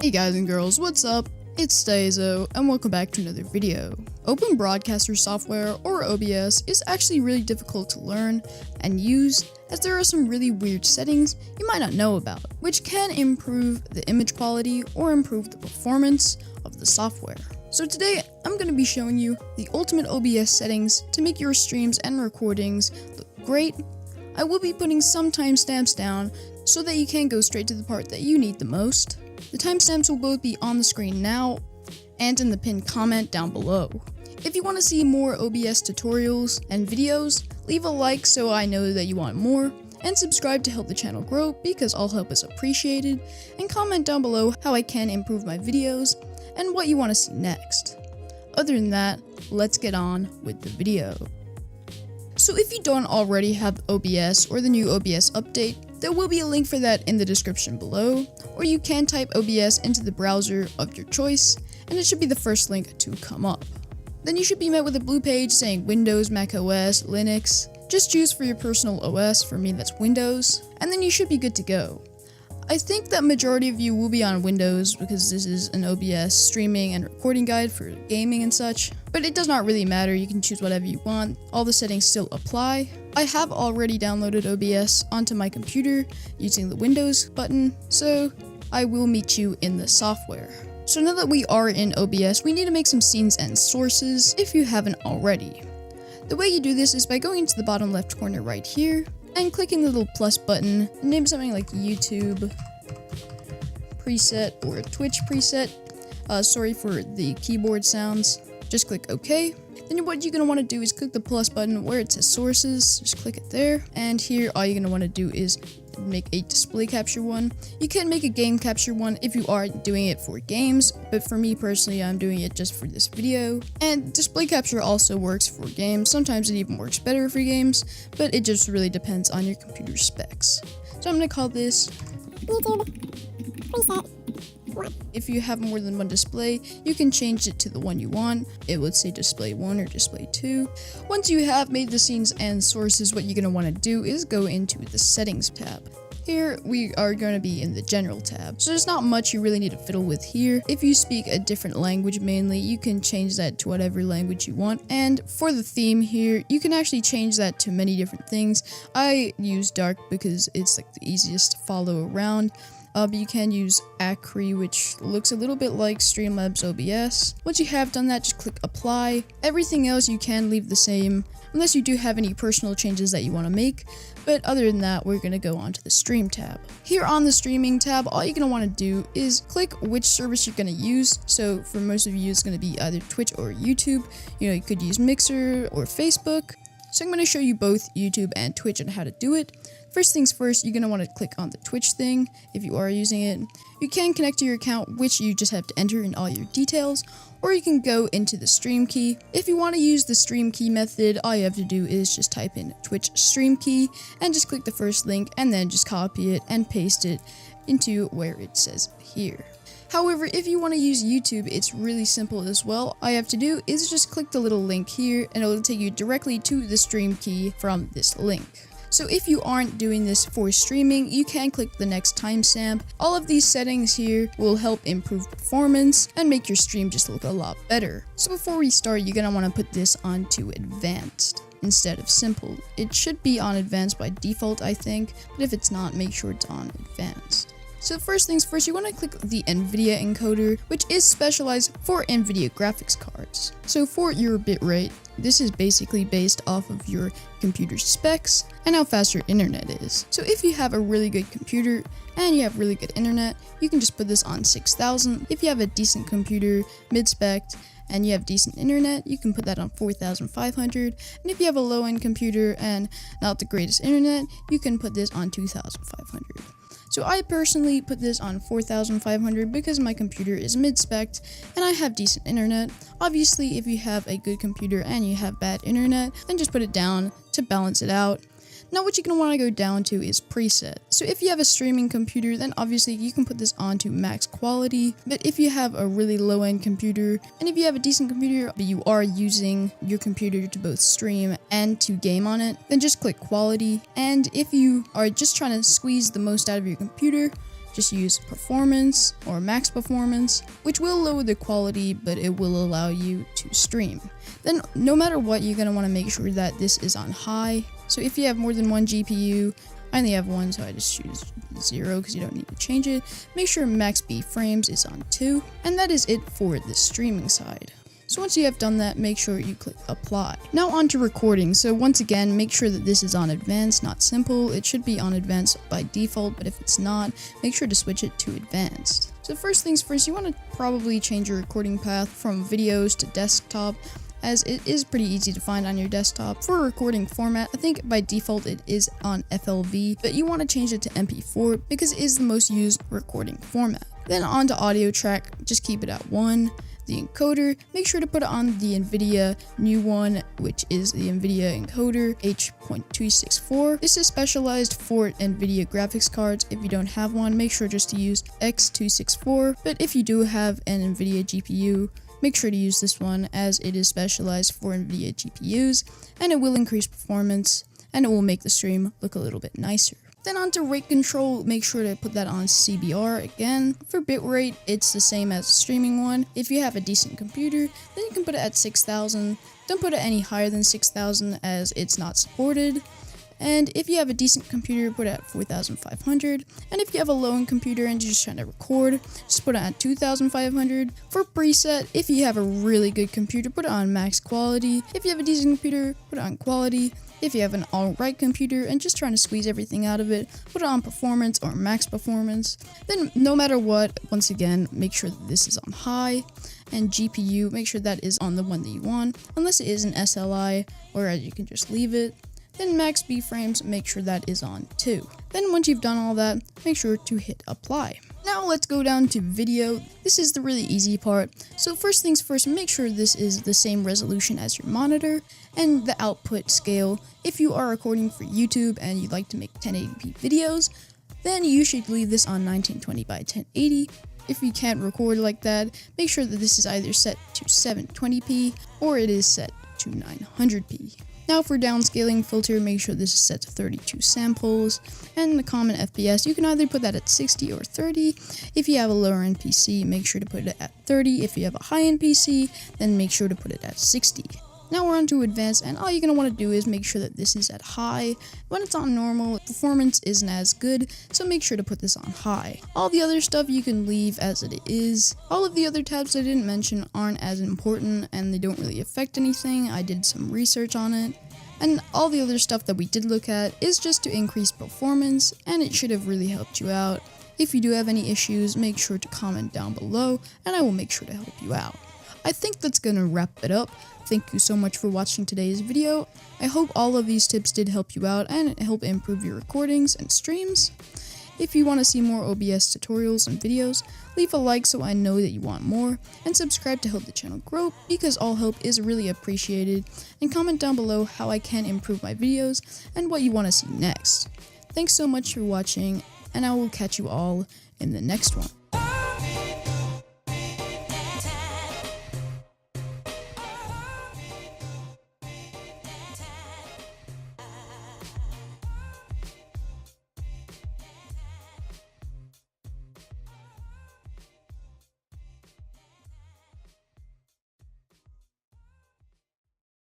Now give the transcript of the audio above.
Hey guys and girls, what's up? It's Diazo, and welcome back to another video. Open Broadcaster software, or OBS, is actually really difficult to learn and use, as there are some really weird settings you might not know about, which can improve the image quality or improve the performance of the software. So today, I'm going to be showing you the ultimate OBS settings to make your streams and recordings look great. I will be putting some timestamps down so that you can go straight to the part that you need the most. The timestamps will both be on the screen now and in the pinned comment down below. If you want to see more OBS tutorials and videos, leave a like so I know that you want more, and subscribe to help the channel grow because all help is appreciated, and comment down below how I can improve my videos and what you want to see next. Other than that, let's get on with the video. So if you don't already have OBS or the new OBS update, there will be a link for that in the description below, or you can type OBS into the browser of your choice, and it should be the first link to come up. Then you should be met with a blue page saying Windows, Mac OS, Linux. Just choose for your personal OS, for me that's Windows, and then you should be good to go. I think that majority of you will be on Windows because this is an OBS streaming and recording guide for gaming and such, but it does not really matter, you can choose whatever you want, all the settings still apply. I have already downloaded OBS onto my computer using the Windows button, so I will meet you in the software. So now that we are in OBS, we need to make some scenes and sources if you haven't already. The way you do this is by going into the bottom left corner right here, and clicking the little plus button, name something like YouTube preset or Twitch preset. Sorry for the keyboard sounds. Just click OK. Then what you're going to want to do is click the plus button where it says sources. Just click it there. And here all you're going to want to do is make a display capture one. You can make a game capture one if you are doing it for games, but for me personally, I'm doing it just for this video. And display capture also works for games. Sometimes it even works better for games, but it just really depends on your computer specs. So I'm going to call this YouTube preset. If you have more than one display, you can change it to the one you want. It would say display 1 or display 2. Once you have made the scenes and sources, what you're going to want to do is go into the settings tab. Here, we are going to be in the general tab, so there's not much you really need to fiddle with here. If you speak a different language mainly, you can change that to whatever language you want. And for the theme here, you can actually change that to many different things. I use dark because it's like the easiest to follow around. But you can use Acri, which looks a little bit like Streamlabs OBS. Once you have done that, just click apply. Everything else you can leave the same, unless you do have any personal changes that you want to make. But other than that, we're going to go on to the stream tab. Here on the streaming tab, all you're going to want to do is click which service you're going to use. So for most of you, it's going to be either Twitch or YouTube. You could use Mixer or Facebook. So I'm going to show you both YouTube and Twitch and how to do it. First things first, you're going to want to click on the Twitch thing if you are using it. You can connect to your account, which you just have to enter in all your details, or you can go into the stream key. If you want to use the stream key method, all you have to do is just type in Twitch stream key and just click the first link and then just copy it and paste it into where it says here. However, if you want to use YouTube, it's really simple as well. All you have to do is just click the little link here and it will take you directly to the stream key from this link. So if you aren't doing this for streaming, you can click the next timestamp. All of these settings here will help improve performance and make your stream just look a lot better. So before we start, you're going to want to put this onto advanced instead of simple. It should be on advanced by default, I think, but if it's not, make sure it's on advanced. So first things first, you want to click the NVIDIA encoder, which is specialized for NVIDIA graphics cards. So for your bitrate, this is basically based off of your computer specs and how fast your internet is. So if you have a really good computer and you have really good internet, you can just put this on 6000. If you have a decent computer, mid-spec, and you have decent internet, you can put that on 4500. And if you have a low-end computer and not the greatest internet, you can put this on 2500. So I personally put this on 4500 because my computer is mid-spec and I have decent internet. Obviously, if you have a good computer and you have bad internet, then just put it down to balance it out. Now what you're going to want to go down to is preset. So if you have a streaming computer, then obviously you can put this on to max quality. But if you have a really low-end computer, and if you have a decent computer, but you are using your computer to both stream and to game on it, then just click quality. And if you are just trying to squeeze the most out of your computer, just use performance or max performance, which will lower the quality, but it will allow you to stream. Then no matter what, you're going to want to make sure that this is on high. So if you have more than one GPU, I only have one, so I just choose 0 because you don't need to change it. Make sure max B frames is on 2, and that is it for the streaming side. So once you have done that, make sure you click apply. Now on to recording. So once again, make sure that this is on advanced, not simple. It should be on advanced by default, but if it's not, make sure to switch it to advanced. So first things first, you want to probably change your recording path from videos to desktop, as it is pretty easy to find on your desktop. For recording format, I think by default it is on FLV, but you want to change it to MP4 because it is the most used recording format. Then on to audio track, just keep it at 1. The encoder, make sure to put it on the NVIDIA new one, which is the NVIDIA encoder H.264. This is specialized for NVIDIA graphics cards. If you don't have one, make sure just to use X264, but if you do have an NVIDIA GPU, make sure to use this one as it is specialized for NVIDIA GPUs, and it will increase performance, and it will make the stream look a little bit nicer. Then on to rate control, make sure to put that on CBR again. For bitrate, it's the same as the streaming one. If you have a decent computer, then you can put it at 6,000. Don't put it any higher than 6,000 as it's not supported. And if you have a decent computer, put it at 4,500. And if you have a low-end computer and you're just trying to record, just put it at 2,500. For preset, if you have a really good computer, put it on max quality. If you have a decent computer, put it on quality. If you have an alright computer and just trying to squeeze everything out of it, put it on performance or max performance. Then no matter what, once again, make sure that this is on high. And GPU, make sure that is on the one that you want, unless it is an SLI, whereas you can just leave it. Then max B frames, make sure that is on 2. Then once you've done all that, make sure to hit apply. Now let's go down to video. This is the really easy part. So first things first, make sure this is the same resolution as your monitor and the output scale. If you are recording for YouTube and you'd like to make 1080p videos, then you should leave this on 1920 by 1080. If you can't record like that, make sure that this is either set to 720p or it is set to 900p. Now for downscaling filter, make sure this is set to 32 samples, and the common FPS, you can either put that at 60 or 30. If you have a lower end PC, make sure to put it at 30. If you have a high end PC, then make sure to put it at 60. Now we're on to advanced, and all you're going to want to do is make sure that this is at high. When it's on normal, performance isn't as good, so make sure to put this on high. All the other stuff you can leave as it is. All of the other tabs I didn't mention aren't as important, and they don't really affect anything. I did some research on it. And all the other stuff that we did look at is just to increase performance, and it should have really helped you out. If you do have any issues, make sure to comment down below, and I will make sure to help you out. I think that's gonna wrap it up. Thank you so much for watching today's video. I hope all of these tips did help you out and help improve your recordings and streams. If you want to see more OBS tutorials and videos, leave a like so I know that you want more, and subscribe to help the channel grow because all help is really appreciated, and comment down below how I can improve my videos and what you want to see next. Thanks so much for watching, and I will catch you all in the next one.